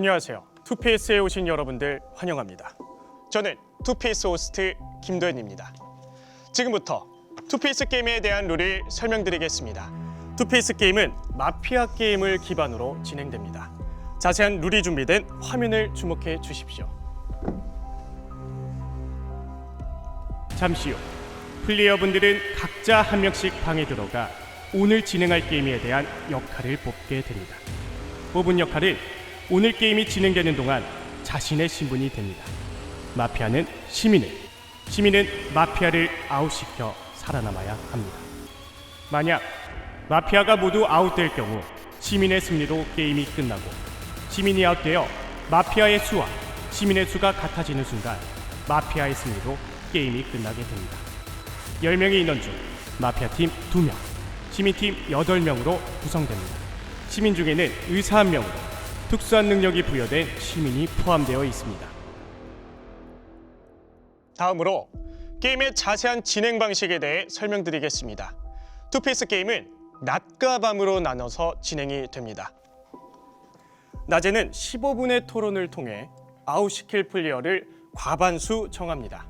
안녕하세요. 투페이스에 오신 여러분들 환영합니다. 저는 투페이스 호스트 김도현입니다. 지금부터 투페이스 게임에 대한 룰을 설명드리겠습니다. 투페이스 게임은 마피아 게임을 기반으로 진행됩니다. 자세한 룰이 준비된 화면을 주목해 주십시오. 잠시 후 플레이어분들은 각자 한 명씩 방에 들어가 오늘 진행할 게임에 대한 역할을 뽑게 됩니다. 뽑은 역할은 오늘 게임이 진행되는 동안 자신의 신분이 됩니다. 마피아는 시민을, 시민은 마피아를 아웃시켜 살아남아야 합니다. 만약 마피아가 모두 아웃될 경우 시민의 승리로 게임이 끝나고 시민이 아웃되어 마피아의 수와 시민의 수가 같아지는 순간 마피아의 승리로 게임이 끝나게 됩니다. 10명의 인원 중 마피아팀 2명, 시민팀 8명으로 구성됩니다. 시민 중에는 의사 1명으로 특수한 능력이 부여된 시민이 포함되어 있습니다. 다음으로 게임의 자세한 진행 방식에 대해 설명드리겠습니다. 투페이스 게임은 낮과 밤으로 나눠서 진행이 됩니다. 낮에는 15분의 토론을 통해 아웃시킬 플레이어를 과반수 정합니다.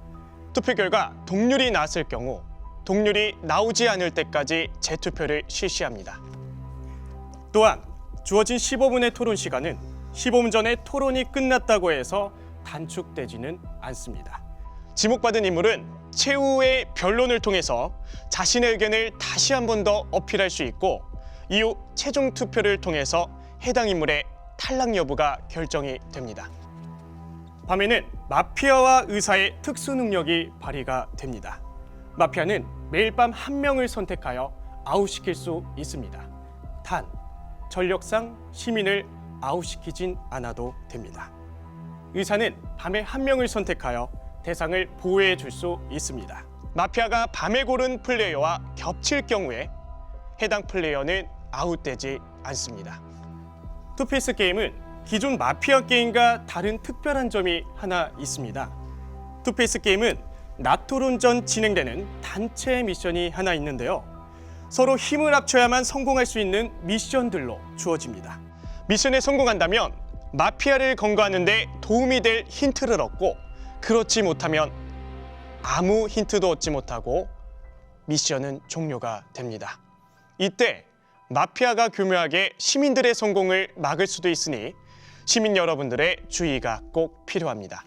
투표 결과 동률이 나왔을 경우 동률이 나오지 않을 때까지 재투표를 실시합니다. 또한 주어진 15분의 토론 시간은 15분 전에 토론이 끝났다고 해서 단축되지는 않습니다. 지목받은 인물은 최후의 변론을 통해서 자신의 의견을 다시 한 번 더 어필할 수 있고 이후 최종 투표를 통해서 해당 인물의 탈락 여부가 결정이 됩니다. 밤에는 마피아와 의사의 특수 능력이 발휘가 됩니다. 마피아는 매일 밤 한 명을 선택하여 아웃시킬 수 있습니다. 단, 전력상 시민을 아웃시키진 않아도 됩니다. 의사는 밤에 한 명을 선택하여 대상을 보호해 줄 수 있습니다. 마피아가 밤에 고른 플레이어와 겹칠 경우에 해당 플레이어는 아웃되지 않습니다. 투페이스 게임은 기존 마피아 게임과 다른 특별한 점이 하나 있습니다. 투페이스 게임은 낮 토론 전 진행되는 단체 미션이 하나 있는데요. 서로 힘을 합쳐야만 성공할 수 있는 미션들로 주어집니다. 미션에 성공한다면 마피아를 검거하는 데 도움이 될 힌트를 얻고 그렇지 못하면 아무 힌트도 얻지 못하고 미션은 종료가 됩니다. 이때 마피아가 교묘하게 시민들의 성공을 막을 수도 있으니 시민 여러분들의 주의가 꼭 필요합니다.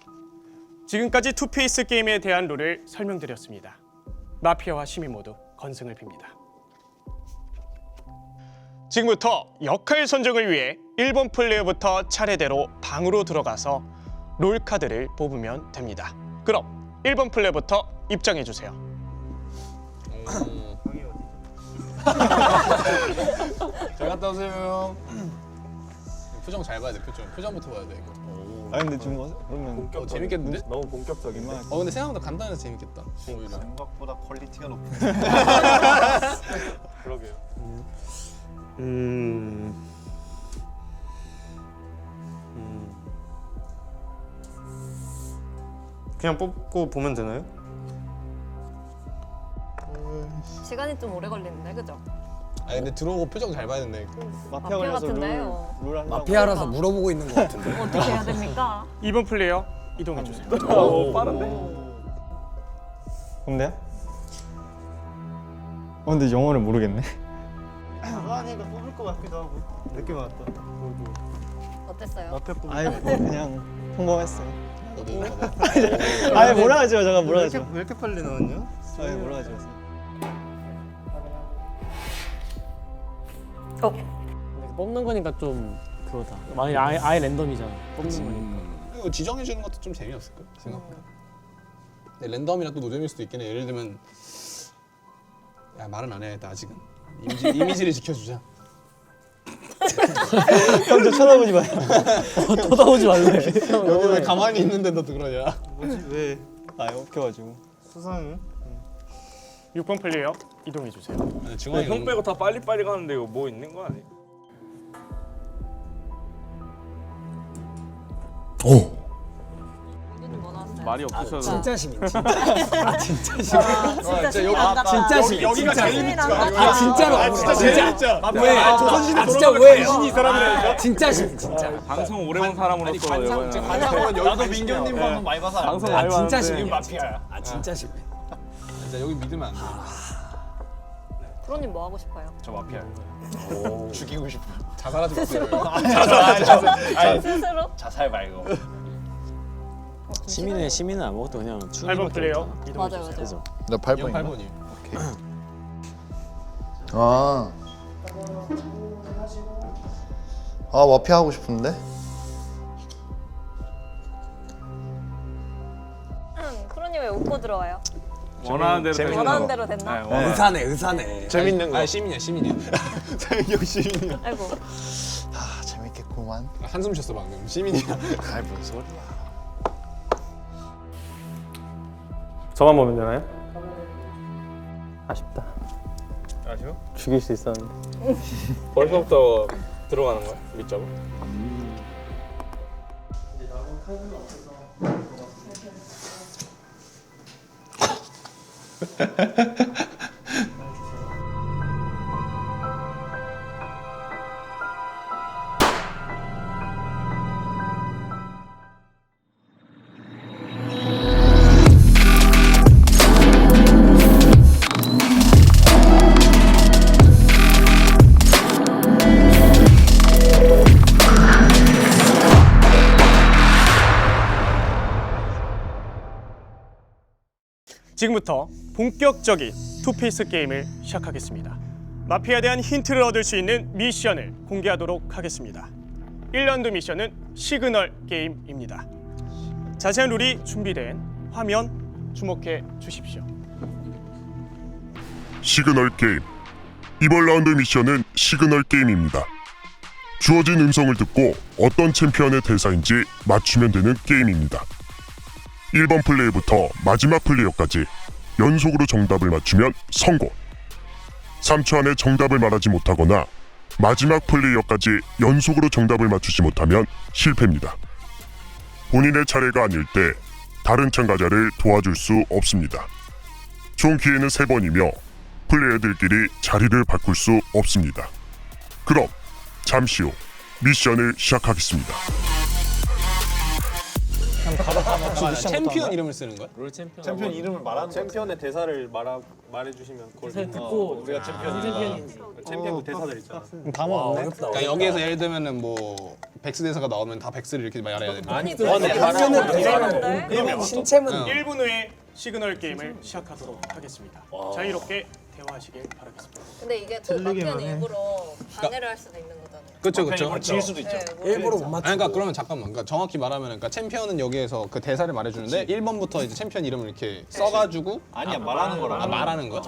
지금까지 투페이스 게임에 대한 룰을 설명드렸습니다. 마피아와 시민 모두 건승을 빕니다. 지금부터 역할 선정을 위해 1번 플레이어부터 차례대로 방으로 들어가서 롤 카드를 뽑으면 됩니다. 그럼 1번 플레이어부터 입장해 주세요. 방이 어디죠? 잘 갔다 오세요. 표정 잘 봐야 돼. 표정부터 봐야 돼 이거. 아 근데 좀 그러면 재밌겠는데? 너무 본격적이만. 근데 생각보다 간단해서 재밌겠다. 오히려. 생각보다 퀄리티가 높은. 그러게요. 그냥 뽑고 보면 되나요? 시간이 좀 오래 걸리는데, 그죠? 아 근데 들어오고 표정 잘 봐야 된다. 마피아 같은데요. 룰 하려고. 마피아라서 물어보고 있는 것 같은데. 어떻게 해야 됩니까? 2번 플레이어 이동해 주세요. 오, 빠른데? 근데요? 근데 영어를 모르겠네. 아니가 뽑을 것 같기도 하고 느낌 왔다. 어땠어요? 앞에 뽑을 아예 뭐 그냥 성공했어요. 어디 아예 뭐라 하지 마. 잠깐 뭐라 하지 마. 왜 이렇게 빨리 나왔냐? 아예 뭐라 하지 마세요. 뽑는 거니까 좀 그거다. 만약 아예 랜덤이잖아. 뽑는 거니까. 이거 지정해 주는 것도 좀 재미없을 거야 생각보다. 근데 랜덤이라 또 노잼일 수도 있긴 해. 예를 들면 야 말은 안 해야겠다 아직은. 이미지를 지켜주자. 형 저 쳐다보지 마요. 쳐다보지 말래. 여기 왜 가만히 있는데 너도 그러냐? 뭐지 왜? 아 웃겨가지고. 수상해? 6번 플레이어 이동해 주세요. 증언이 형 빼고 다 빨리빨리 가는데 이거 뭐 있는 거 아니야? 오. 우리는 뭐 나왔어요? 말이 없으셔서. 진짜 시민. 진짜 시민 안 같다. 진짜 시민. 여기가 제일 시민 안 같다. 아 진짜로. 진짜 제일 진짜. 왜? 조선시대 진짜 왜? 신이 이 사람이라니까. 진짜 시민 진짜. 방송 오래 본 사람으로서 이거는 관상은 여기 나도 민경님 방송 많이 봐서 알아. 방송 아 많이 진짜 봤는데. 시민. 마피아야. 아 진짜 시민. 진짜 여기 믿으면 안 돼. 프로님 뭐 하고 싶어요? 저 마피아예요. 죽이고 싶어. 자살하지 마세요. 스스로? 자살 말고. 시민은 아무것도 그냥 8번 플레이어 이동해 맞아요, 주세요. 맞아요. 나 8번이야. 8번이. 아. 아, 마피아 하고 싶은데? 프로님 왜 웃고 들어와요? 원하는 대로 되는 원하는 거. 대로 됐나? 네, 원하는 의사네. 재밌는 거. 아 시민이야 시민이야. 여기 시민이야. 아이고. 아, 재밌겠구만. 한숨 쉬었어 방금. 시민이야. 아이, 뭔 소리야. 저만 보면 되나요? 아쉽다. 아쉬워? 죽일 수 있었는데. 벌써부터 들어가는 거야? 밑잡아? 지금부터 본격적인 투페이스 게임을 시작하겠습니다. 마피아에 대한 힌트를 얻을 수 있는 미션을 공개하도록 하겠습니다. 1라운드 미션은 시그널 게임입니다. 자세한 룰이 준비된 화면 주목해 주십시오. 시그널 게임. 이번 라운드 미션은 시그널 게임입니다. 주어진 음성을 듣고 어떤 챔피언의 대사인지 맞추면 되는 게임입니다. 1번 플레이부터 마지막 플레이어까지 연속으로 정답을 맞추면 성공. 3초 안에 정답을 말하지 못하거나 마지막 플레이어까지 연속으로 정답을 맞추지 못하면 실패입니다. 본인의 차례가 아닐 때 다른 참가자를 도와줄 수 없습니다. 총 기회는 3번이며 플레이어들끼리 자리를 바꿀 수 없습니다. 그럼 잠시 후 미션을 시작하겠습니다. 챔피언 이름을 쓰는 거야? 챔피언 이름을 말하는 거. 챔피언의 대사를 말해주시면 그걸 듣고 우리가 챔피언인지. 챔피언 대사들 있잖아. 그러니까 여기에서 예를 들면은 뭐 백스 대사가 나오면 다 백스를 이렇게 말해야 되는 거야. 아니 그러면 신체문. 1분 후에 시그널 게임을 시작하도록 하겠습니다. 자유롭게 대화하시길 바라겠습니다. 근데 이게 또 마피아는 일부러 방해를 할 수도 있는 거잖아요. 그렇죠 그렇죠. 질 수도 있죠. 네, 뭐 일부러 못 아니, 맞추고. 그러니까 그러면 잠깐만. 그러니까 정확히 말하면 그러니까 챔피언은 여기에서 그 대사를 말해주는데 1번부터 이제 챔피언 이름을 이렇게 써가지고 아니야 말하는 거라. 말하는 거.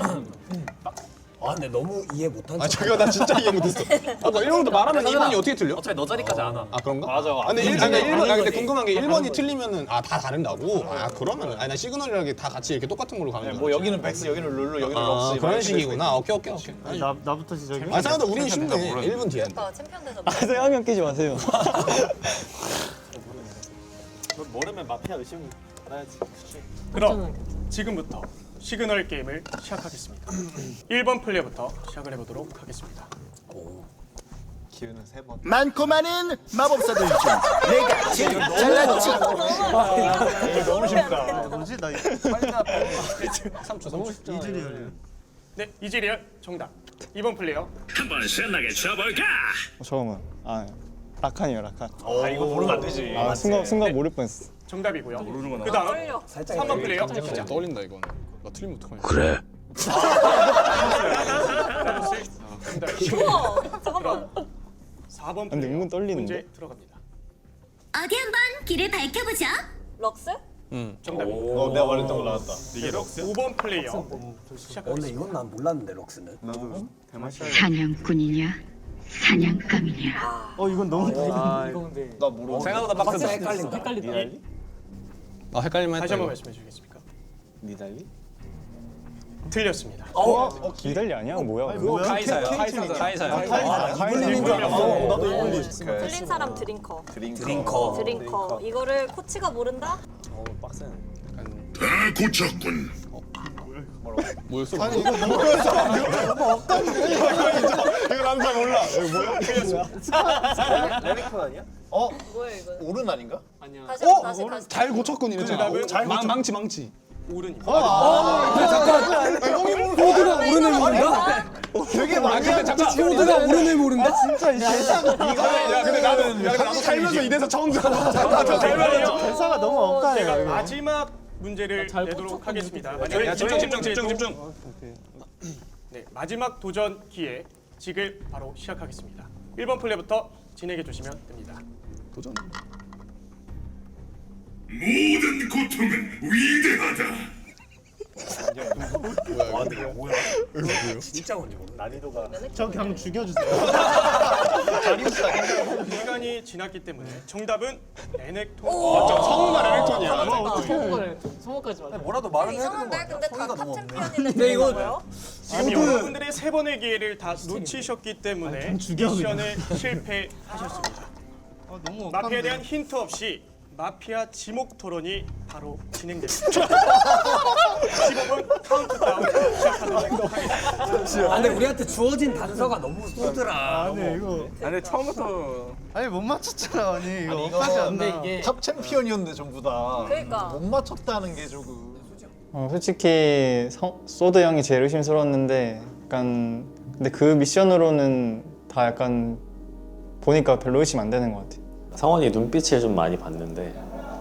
아 근데 너무 이해 못한 아 저거 나 진짜 이해 못했어. 아까 1번부터 말하면 2번이 어떻게 틀려? 어차피 너 자리까지 안 와. 아 그런가? 맞아. 근데 1번 근데 궁금한 게 1번이 틀리면은 아 다 다른다고? 아 그러면은 아니 나 시그널이라는 게 다 같이 이렇게 똑같은 걸로 가는 줄 뭐 알았지. 여기는 백스, 여기는 룰루, 여기는 아 럭스. 그런 식이구나. 오케이. 아니, 나부터 시작해. 아 생각보다 우리는 쉽네. 1분 뒤에. 오빠 챔피언 대사 아 성향 끼지 마세요. 모르면 마피아 의심 받아야지. 그럼 지금부터 시그널 게임을 시작하겠습니다. 1번 플레이부터 시작을 해보도록 하겠습니다. 기회는 3번. 많고 많은 마법사들 중 내가 제일 잘났지. 너무 쉽다. 뭐지? 나 이거 빨리 나. 3초 3초. 이즈리얼이야. 네, 이지리얼 정답. 2번 플레이어 잠깐만. 아 라칸이요 라칸. 아 이거 모르면 안 되지. 아 순간 모를 뻔했어. 정답이고요. 그 다음 떨려. 3번 플레이어 진짜 떠올린다 이건. 나 틀리면 어떡하냐. 그래. 정답이고 우와 잠깐만. 4번 근데 플레이어 은근 떨리는데? 문제 들어갑니다. 어디 한번 길을 밝혀보자. 럭스? 정답이고 내가 말했던 거 나왔다. 5번 플레이어 시작하겠습니다. 이건 난 몰랐는데 럭스는. 사냥꾼이냐? 사냥감이냐? 이건 너무. 이거 근데 나 모르. 생각보다 빡세다. 헷갈린다. 아 헷갈릴만 다시 했다. 한번 이거. 말씀해 주시겠습니까? 니달리? 틀렸습니다. 니달리 아니야? 뭐야? 카이사요. 가일린 줄 알았어. 나도 이블리. 틀린 사람 드링커. 드링커. 드링커. 이거를 코치가 모른다? 빡세네. 다 고쳤군. 뭐였어? 아니 이거 뭐였어? 너무 억까는데? 이거 나는 잘 몰라. 레넥톤 아니야? 뭐야 이거? 오른 아닌가? 아니야. 다시. 잘 고쳤군 이랬잖아. 망치. 오른입니다. 호두가 오른을 모른다? 되게 많이 한 호두가 오른을 모른다? 진짜 이 야 근데 나도 살면서 이래서 처음 들어. 대사가 너무 억까네. 제가 마지막 문제를 잘 내도록 꽂혔거든, 하겠습니다. 지금. 야 집중. 네, 마지막 도전 기회 지금 바로 시작하겠습니다. 1번 플레이부터 진행해 주시면 됩니다. 도전. 모든 고통은 위대하다. 저 그냥 죽여주세요. 시간이 지났기 때문에 정답은 레넥톤. 성우가 레넥톤이야. 성우까지 맞아. 뭐라도 말은 해야 되는 거 이상한데 아니야? 근데 다 성의가 탑 너무 없네. 챔피언인데 이거- 뭐요? 지금 여러분들의 세 번의 기회를 다 놓치셨기 때문에 그냥 죽여, 미션을 실패하셨습니다. 너무 억까네. 마피아에 대한 힌트 없이 마피아 지목 토론이 바로 진행됩니다. 15분 카운트다운 시작하도록 하겠습니다. 근데 우리한테 주어진 단서가 너무 쏘더라. 아니 이거 아니 처음부터 아니 못 맞췄잖아. 아니 이거 억까지 안 근데 나. 이게 탑 챔피언이었는데 전부 다. 그러니까. 못 맞췄다는 게 조금. 솔직히 소드 형이 제일 의심스러웠는데 약간 근데 그 미션으로는 다 약간 보니까 별로 의심 안 되는 것 같아. 성원이 눈빛을 좀 많이 봤는데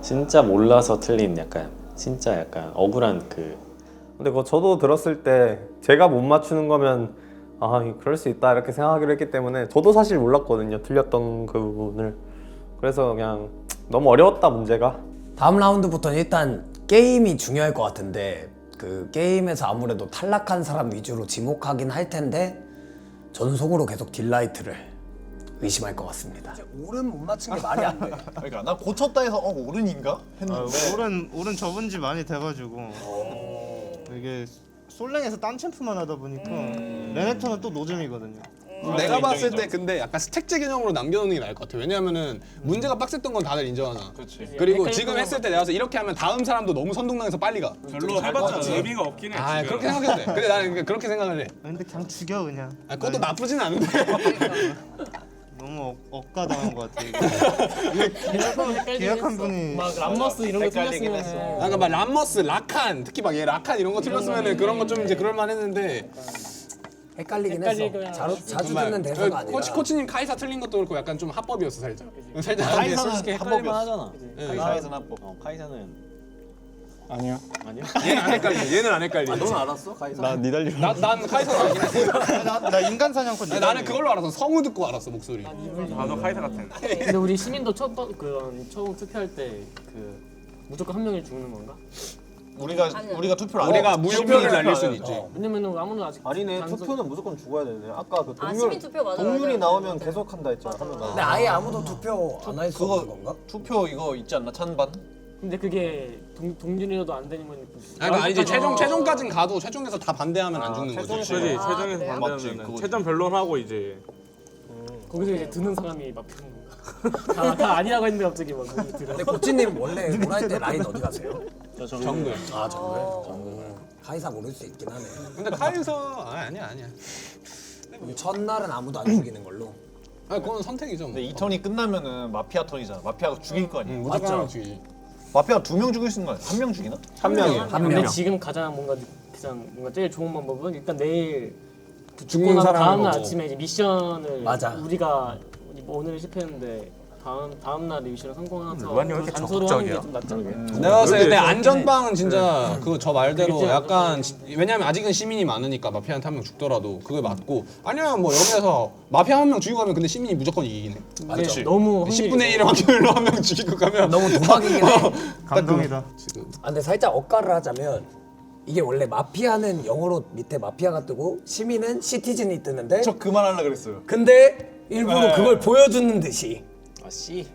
진짜 몰라서 틀린 약간 진짜 약간 억울한 그. 근데 그거 저도 들었을 때 제가 못 맞추는 거면 아 그럴 수 있다 이렇게 생각하기로 했기 때문에 저도 사실 몰랐거든요. 틀렸던 그 부분을. 그래서 그냥 너무 어려웠다 문제가. 다음 라운드부터는 일단 게임이 중요할 것 같은데 그 게임에서 아무래도 탈락한 사람 위주로 지목하긴 할 텐데 전 속으로 계속 딜라이트를 의심할 것 같습니다. 오른 못 맞춘 게 말이 안 돼. 그러니까 나 고쳤다 해서 오른인가 했는데. 오른 접은 지 많이 돼가지고 이게 솔랭에서 딴 챔프만 하다 보니까 레넥톤은 또 노잼이거든요. 내가 봤을 때 근데 약간 스택제 개념으로 남겨놓는 게 나을 것 같아. 왜냐면은 문제가 빡셌던 건 다들 인정하잖아. 그리고 지금 했을 때 내가 봐서 이렇게 하면 다음 사람도 너무 선동당해서 빨리 가. 별로 해봤자 의미가 없긴 해. 아 그렇게 생각해도 돼. 근데 나는 그렇게 생각을 해. 근데 그냥 죽여 그냥. 아, 그것도 나쁘진 않은데. 너무 억까당한 것 같아. 이거. 헷갈리긴 계약한 했어. 분이 막 람머스 이런 거 틀렸으면 아까 막 람머스, 라칸, 특히 막 얘 라칸 이런 거 틀렸으면은 그런 거 좀 이제 그럴만 했는데. 헷갈리긴 헷갈리고요. 했어. 자주 정말 듣는 대사가 아니라. 코치님 카이사 틀린 것도 그렇고 약간 좀 합법이었어 살짝. 살짝 카이사는 솔직히 헷갈릴만 하잖아. 카이사는 합법. 카이사는 아니요. 아니야? 얘는 안 헷갈려. 얘는 안 헷갈려. 넌 알았어? 카이사? 나 니달리. 난 카이사가 아니긴 했어. 나 인간 사냥꾼. 나는 그걸로 알았어. 성우 듣고 알았어 목소리. 나도 카이사 같은. 근데 우리 시민도 처음 투표할 때 그 무조건 한 명이 죽는 건가? 우리가 투표를 안 우리가 해. 무효표를 날릴 수는 있지. 왜냐면은 아무는 아직 아니네. 단서- 투표는 무조건 죽어야 되네. 아까 그 시민 투표 맞아. 동률이 맞아. 나오면 계속 한다 했잖아. 한명 근데 나오면. 아예 아무도 투표 안 할 수 없는 건가? 투표 이거 있지 않나 찬반? 근데 그게 동준이라도 안 되는 거니까. 그러니까 아니지 최종까진 가도 최종에서 다 반대하면 안 죽는 거지. 그렇지. 그래요? 최종에서 그래요? 맞지, 반대하면 그거지. 최종 변론하고 이제 거기서 이제 드는 사람이 막 피는 건가? 다 아니라고 했는데 갑자기 막 거기 들어. 근데 고치님 원래 롤할 때 라인 어디 가세요? 정글. 아 정글. 카이사 모를 수 있긴 하네. 근데 카이사 아니야. 그럼 첫날은 아무도 안 죽이는 걸로. 아 그건 선택이죠. 뭐. 근데 이 턴이 끝나면은 마피아 턴이잖아. 마피아가 죽일 거 아니야. 무조건 맞죠. 하면 죽이지. 마피아가 2명 죽일 수 있는 거 아니야? 1명 죽이나? 한 명이에요. 근데 지금 가장 뭔가 제일 좋은 방법은 일단 내일 죽는 나서 사람을 다음날 보고. 아침에 이제 미션을 맞아. 우리가 오늘 실패했는데 다음날 미션을 성공해서 루안이 왜 이렇게 단서로 하는 게 적극적이야? 좀 낫지 않을까? 내가 봤을 때 안전방은 진짜 그거 저 말대로 그게 약간 왜냐면 아직은 시민이 많으니까 마피아한테 한 명 죽더라도 그게 맞고 아니면 뭐 여기에서 마피아 한 명 죽이고 가면 근데 시민이 무조건 이기긴 해. 근데 너무 10분의 1의 확률로 한 명 죽이고 가면 너무 도박이긴 해. 감동이다. 아, 근데 살짝 억가를 하자면 이게 원래 마피아는 영어로 밑에 마피아가 뜨고 시민은 시티즌이 뜨는데 저 그만하려고 그랬어요. 근데 일부러 그걸 보여주는 듯이 아 씨.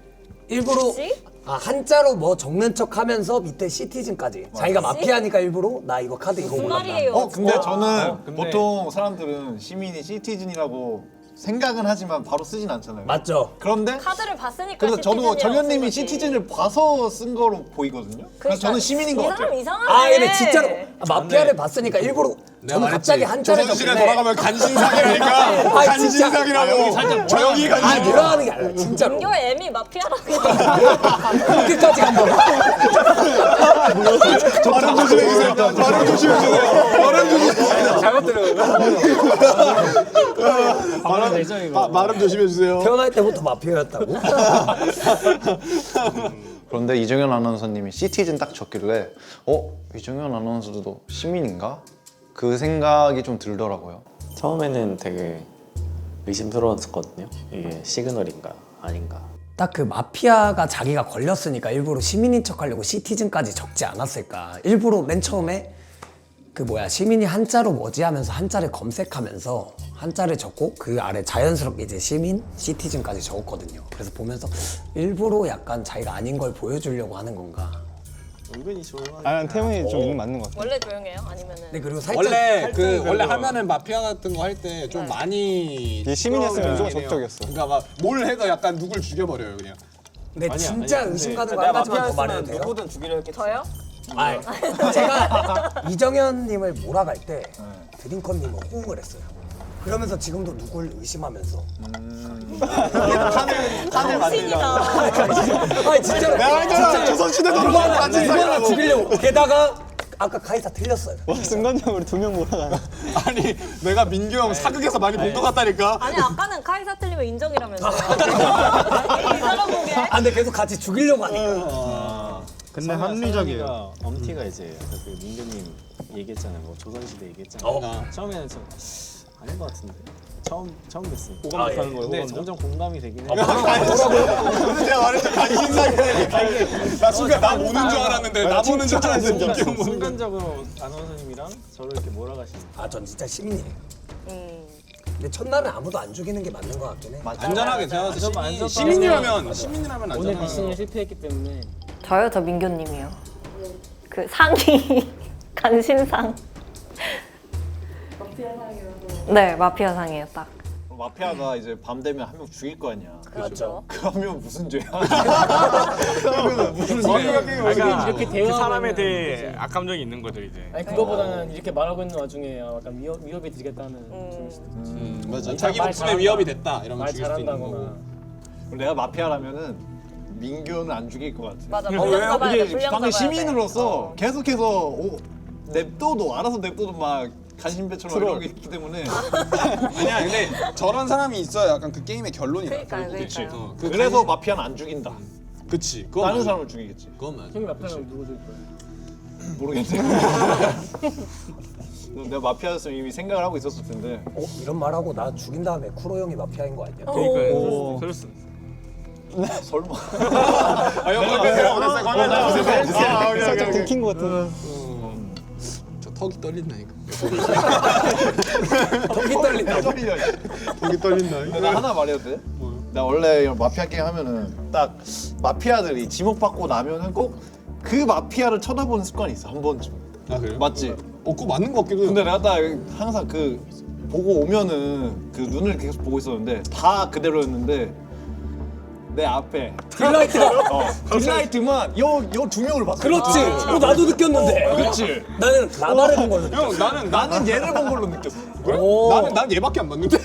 일부러 씨? 한자로 뭐 적는 척 하면서 밑에 시티즌까지 자기가 마피아니까 일부러 나 이거 카드 이거 무슨 몰랐다. 말이에요? 근데 저는 근데- 보통 사람들은 시민이 시티즌이라고 생각은 하지만 바로 쓰진 않잖아요. 맞죠? 그런데 카드를 봤으니까 그래서 저도 시티즌이라고 정현님이 쓴 거지. 시티즌을 봐서 쓴 거로 보이거든요. 그래서 저는 시민인 것 이 같아요. 사람 이상하네. 아 근데 진짜로 마피아를 봤으니까 일부러 저는 말했지. 갑자기 한자를 조선시대 적길래 돌아가면 간신상이라니까. 아니, 간신상이라고. 저 형이 아니 간신상. 늘어나는 게 아니라 진짜로 민규 M이 마피아라고. 그렇게까지 한번 발음 조심해주세요. 발음 조심해주세요. 발음 조심해주세요. 잘못 들은 발음 내죠 이거. 발음 조심해주세요. 태어날 때부터 마피아였다고? 그런데 이정현 아나운서님이 시티즌 딱 적길래 이정현 아나운서도 시민인가? 그 생각이 좀 들더라고요. 처음에는 되게 의심스러웠거든요. 이게 시그널인가 아닌가. 딱 그 마피아가 자기가 걸렸으니까 일부러 시민인 척하려고 시티즌까지 적지 않았을까. 일부러 맨 처음에 그 시민이 한자로 뭐지 하면서 한자를 검색하면서 한자를 적고 그 아래 자연스럽게 이제 시민, 시티즌까지 적었거든요. 그래서 보면서 일부러 약간 자기가 아닌 걸 보여주려고 하는 건가. 은근히 조용하게. 난 태용이 좀 있는 맞는 것 같아. 원래 조용해요? 아니면은? 네 그리고 살짝 원래 하면은 마피아 같은 거 할 때 좀 많이 시민이었으면 무조건 적극적이었어. 그러니까 막 뭘 해도 약간 누굴 죽여버려요 그냥. 근데 진짜 의심 가는 거 한 가지만 더 말해도 돼요? 누구든 죽이려 했겠지. 저요? 아, 제가 이정현님을 몰아갈 때 드링컨님은 호응을 했어요. 그러면서 지금도 누굴 의심하면서 당신이다. 아니 진짜로 내가 알잖아. 조선시대 누구 하나 죽이려고 게다가 아까 카이사 틀렸어요. 순간적으로 2명 몰아가네. 아니 내가 민규 형 사극에서 많이 본 것 같다니까. 아니 아까는 카이사 틀리면 인정이라면서요. 이 사람 보게. 아 근데 계속 같이 죽이려고 하니까. 근데 합리적이에요. 엄티가 이제 아까 그 민규님 얘기했잖아요. 뭐 조선시대 얘기했잖아요. 처음에는 좀 아닌 것 같은데. 처음 뵀어요. 호감 못하는 거예요, 근데 호감도? 점점 공감이 되긴 해요. 내가 말했죠 간신상이네. 나 순간 나 보는 줄 알았는데 나 보는 줄 알았는데 민규 형 보는 거. 순간적으로 아나운서님이랑 저를 이렇게 몰아가시는. 아 전 진짜 시민이에요. 근데 첫날은 아무도 안 죽이는 게 맞는 것 같긴 해. 안전하게 제가 안전 시민이라면 안전하게. 오늘 미션을 실패했기 때문에 저요? 저 민규님이요. 그 상이 간신상. 마피아 상이라서. 네, 마피아 상이에요 딱. 마피아가 이제 밤 되면 한 명 죽일 거 아니야. 그렇죠. 그 한 명은 무슨 죄야? 무슨 그러니까 이렇게 대화 그 사람에 대해 악감정이 있는 거죠 이제. 아니 그거보다는 이렇게 말하고 있는 와중에 약간 위협이 되겠다는 그럴 수도 있지. 맞아. 자기 목숨에 위협이 됐다 이러면 말 죽일 수도 있는 거고. 잘한다거나. 내가 마피아라면은 민규는 안 죽일 것 같아. 맞아. 왜요? 분량 잡아야 돼. 이게 분량 방금 잡아야 돼. 시민으로서 계속해서 냅둬도 알아서 냅둬도 막 간신배처럼 이런 게 있기 때문에 아니야 근데 저런 사람이 있어야 약간 그 게임의 결론이다. 그러니까요, 결국. 그러니까요. 그래서 마피아는 안 죽인다. 그치. 그건 다른 맞아. 사람을 죽이겠지. 그건 맞아. 형이 마피아면 누구 줄 거야? 모르겠네. 내가 마피아였으면 이미 생각을 하고 있었을 텐데. 이런 말하고 나 죽인 다음에 쿠로 형이 마피아인 거 아니야? 그러니까요. 그럴 수. 설마. 살짝 들킨 것 같은. 저 턱이 떨린다니까. 턱이 떨린다. 턱이 떨린다. 나 하나 말해도 돼? 나 원래 이런 마피아 게임 하면은 딱 마피아들이 지목받고 나면은 꼭 그 마피아를 쳐다보는 습관이 있어 한 번쯤. 아 그래요? 맞지? 그거 맞는 것 같기도 해. 근데 내가 딱 항상 그 보고 오면은 그 눈을 계속 보고 있었는데 다 그대로였는데 내 앞에 딜라이트만 요 두 명을 봤어. 그렇지. 나도 느꼈는데. 그렇지. 나는 라바를 본 거는. 형 나는 얘를 본 걸로 느꼈어. 그래? 난 얘밖에 안 봤는데.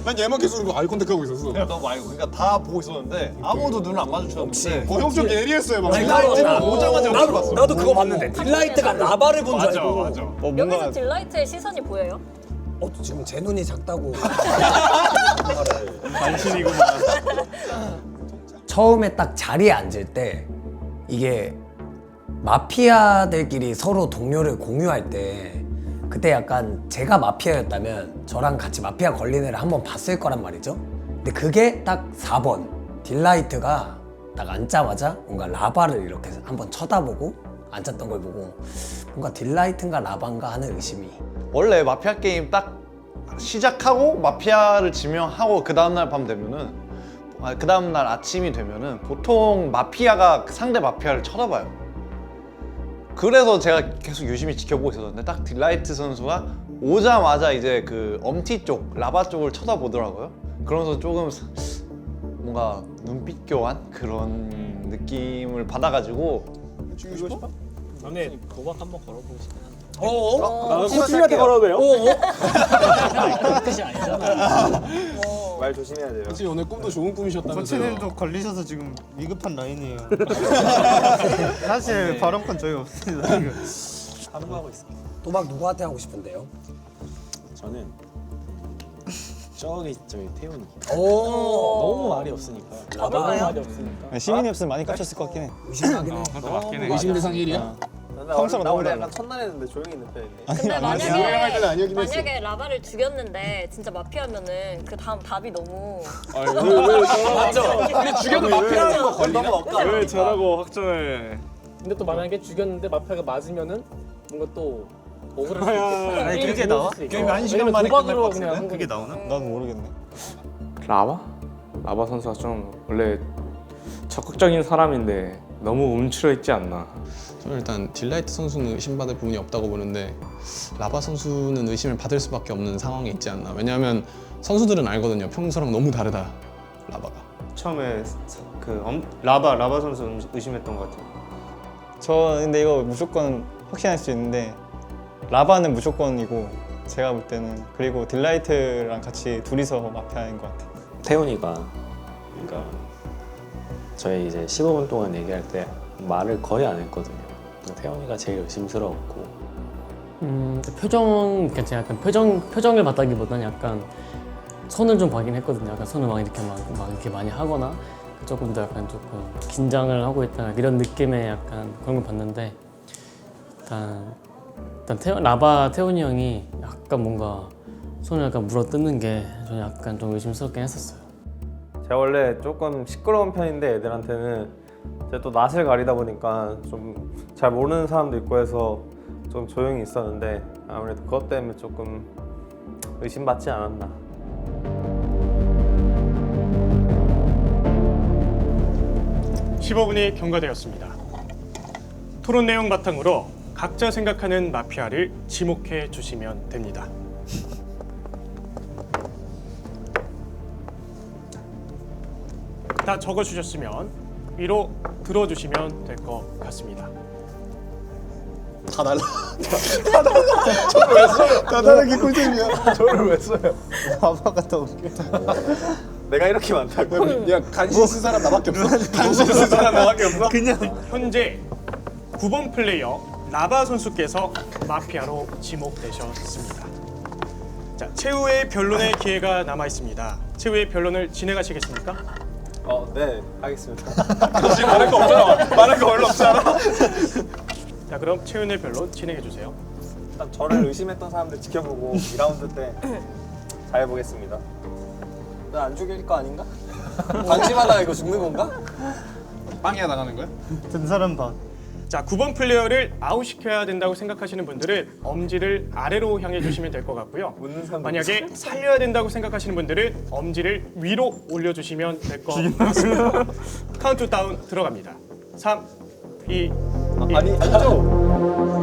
난 얘만 계속 아이 컨택하고 있었어. 너 말고 그러니까 다 보고 있었는데 아무도 눈을 안 마주쳤는데. 형 좀 예리했어요 방금. 딜라이트는 오자마자 얼굴 봤어. 나도 그거 봤는데 딜라이트가 라바를 본 줄 알고. 맞아. 여기서 딜라이트의 시선이 보여요? 지금 제 눈이 작다고. 간신이구만. 처음에 딱 자리에 앉을 때 이게 마피아들끼리 서로 동료를 공유할 때 그때 약간 제가 마피아였다면 저랑 같이 마피아 걸린 애를 한번 봤을 거란 말이죠. 근데 그게 딱 4번 딜라이트가 딱 앉자마자 뭔가 라바를 이렇게 한번 쳐다보고 앉았던 걸 보고 뭔가 딜라이트인가 라바인가 하는 의심이. 원래 마피아 게임 딱 시작하고 마피아를 지명하고 그 다음날 밤 되면은 그 다음날 아침이 되면은 보통 마피아가 상대 마피아를 쳐다봐요. 그래서 제가 계속 유심히 지켜보고 있었는데 딱 딜라이트 선수가 오자마자 이제 그 엄티 쪽, 라바 쪽을 쳐다보더라고요. 그러면서 조금 뭔가 눈빛 교환 그런 느낌을 받아가지고 죽이고 싶어? 너네 도박 한번 걸어보고 싶긴 한데. 코치님한테 걸어도 돼요? 그 뜻이 아니잖아. 말 조심해야 돼요. 코치 오늘 꿈도 좋은 꿈이셨다면서요. 코치님도 걸리셔서 지금 위급한 라인이에요. 사실 발언권 저희 없습니다. 지금. 사고하고 있습니다. 도박 누구한테 하고 싶은데요? 저는 저기 태훈이. 오. 너무 말이 없으니까. 너무 말이 없으니까. 시민이 없으면 많이 깝쳤을 것 같긴 해. 의심하긴 해. 의심 대상 1이야? 평소랑 나 너무 원래 달라. 약간 첫날에 했는데 조용히 있는 편인데. 근데 아니었긴 했어. 만약에 라바를 죽였는데 진짜 마피아면은 그 다음 답이 너무 맞죠? 근데 죽여도 마피아라는 거 걸리냐? 왜 저라고 확정을. 근데 또 만약에 죽였는데 마피아가 맞으면은 뭔가 또 억울할 수 있겠다. 아니, 그게 나와? 게임이 1시간 만에 끝날 도박으로 것 그냥 같은데? 한 그게 거니까. 나오나? 난 모르겠네. 라바? 라바 선수가 좀 원래 적극적인 사람인데 너무 움츠러 있지 않나. 저는 일단 딜라이트 선수는 의심받을 부분이 없다고 보는데 라바 선수는 의심을 받을 수밖에 없는 상황에 있지 않나. 왜냐하면 선수들은 알거든요. 평소랑 너무 다르다. 라바가. 처음에 라바 선수 의심했던 것 같아요. 저 근데 이거 무조건 확신할 수 있는데 라바는 무조건이고 제가 볼 때는 그리고 딜라이트랑 같이 둘이서 마피아인 것 같아요. 태훈이가 그러니까 저희 이제 15분 동안 얘기할 때 말을 거의 안 했거든요. 태훈이가 제일 의심스러웠고. 표정 괜찮아. 약간 표정을 봤다기보다는 약간 손을 좀 봐긴 했거든요. 약간 손을 막 이렇게 이렇게 많이 하거나 조금 더 약간 조금 긴장을 하고 있다 이런 느낌의 약간 그런 걸 봤는데 일단 태훈이 형이 약간 뭔가 손을 약간 물어뜯는 게 저는 약간 좀 의심스럽긴 했었어요. 제가 원래 조금 시끄러운 편인데 애들한테는 제가 또 낯을 가리다 보니까 좀 잘 모르는 사람도 있고 해서 좀 조용히 있었는데 아무래도 그것 때문에 조금 의심받지 않았나. 네. 15분이 경과되었습니다. 토론 내용 바탕으로 각자 생각하는 마피아를 지목해 주시면 됩니다. 다 적어 주셨으면 위로 들어 주시면 될 것 같습니다. 다 달라. 다 달라. 저를 왜 써요? 다 다른 게 꿀잼이야. 저를 왜 써요? 라바가 더 웃겨. 내가 이렇게 많다고? 야 간신 쓴 사람 나밖에 없어. 간신 쓴 사람 나밖에 없어. 그냥 현재 9번 플레이어 라바 선수께서 마피아로 지목되셨습니다. 자, 최후의 변론의 기회가 남아 있습니다. 최후의 변론을 진행하시겠습니까? 네, 하겠습니다. 사실 말할 거 없잖아. 말할 거 별로 없잖아. 자, 그럼 최후의 변론 진행해 주세요. 일단 저를 의심했던 사람들 지켜보고 2라운드 때 잘해보겠습니다. 나 안 죽일 거 아닌가? 방심하다가 이거 죽는 건가? 빵이야 나가는 거야? 든 사람 봐. 자, 9번 플레이어를 아웃시켜야 된다고 생각하시는 분들은 엄지를 아래로 향해 주시면 될 것 같고요. 만약에 살려야 된다고 생각하시는 분들은 엄지를 위로 올려주시면 될 것 같습니다. 카운트다운 들어갑니다. 3, 2, 1. 아니죠.